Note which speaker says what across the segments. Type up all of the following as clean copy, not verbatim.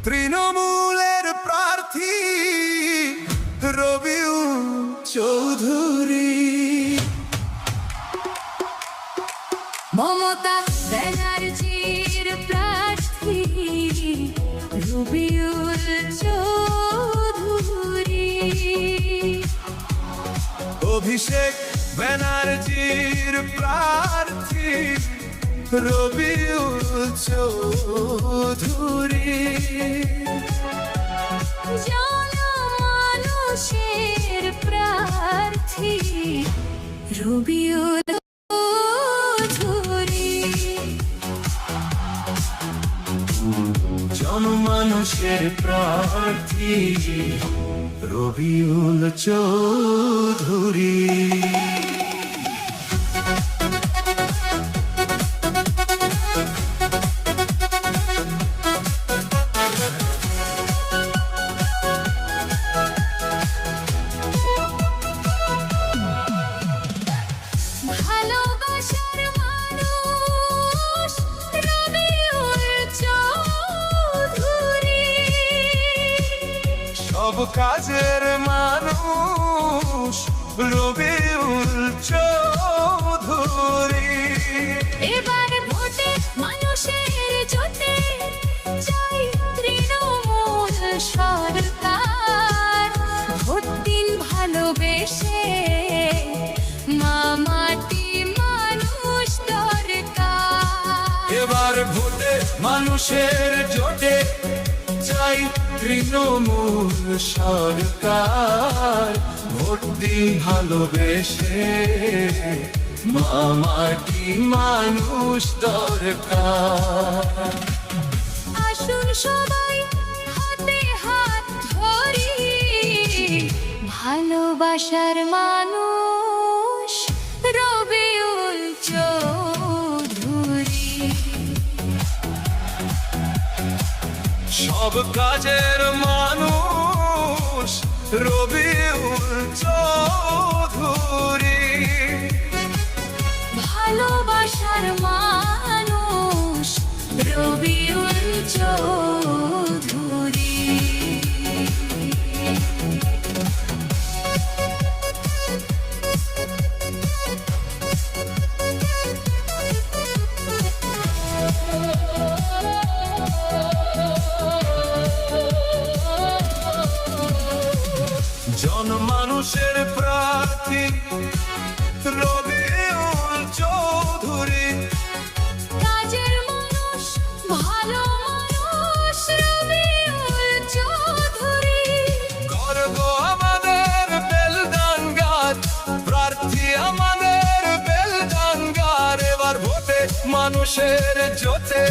Speaker 1: তৃণমূলের প্রার্থী রবিউল চৌধুরী,
Speaker 2: মমতা ব্যানার্জির প্রার্থী রবিউল চৌধুরী,
Speaker 1: অভিষেক ব্যানার্জির প্রার্থী রবিউল চৌধুরী,
Speaker 2: জনমানুষের প্রার্থী রবিউল চৌধুরী,
Speaker 1: জনমানুষের প্রার্থী রবিউল চৌধুরী।
Speaker 2: ভালোবাসার মানুষ রবিউল চৌধুরী,
Speaker 1: সব কাজের মানুষ রবিউল চৌধুরী।
Speaker 2: এবার ভোটে মানুষের জোটে চাই তৃণমূল সরকার, ভোট দিন ভালোবেসে মাটি মানুষ দরকার।
Speaker 1: এবার ভোটে মানুষের জোটে চাই তৃণমূল সরকার, ভোট দিন ভালোবেসে মাটি মানুষ দরকার।
Speaker 2: আসুন সবাই হাতে হাত ধরি, ভালোবাসার মানুষ রবিউল চৌধুরী,
Speaker 1: সব কাজের মানুষ রবিউল চৌধুরী,
Speaker 2: ভালোবাসার মানুষ রবিউল চৌধুরী।
Speaker 1: জনমানুষের প্রার্থী রবিউল চৌধুরী,
Speaker 2: কাজের মানুষ ভালো মানুষ রবিউল চৌধুরী,
Speaker 1: গর্ব আমাদের বেলডাঙ্গার প্রার্থী আমাদের বেলডাঙ্গার। এবার ভোটে মানুষের জোটে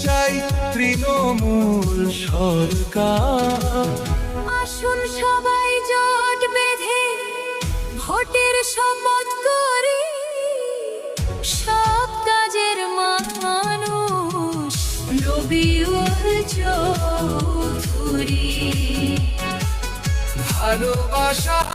Speaker 1: চাই তৃণমূল সরকার।
Speaker 2: আসুন সবাই জোট বেঁধে ভোটের শপথ করি, সব কাজের মানুষ রবিউল চৌধুরী,
Speaker 1: ভালোবাসা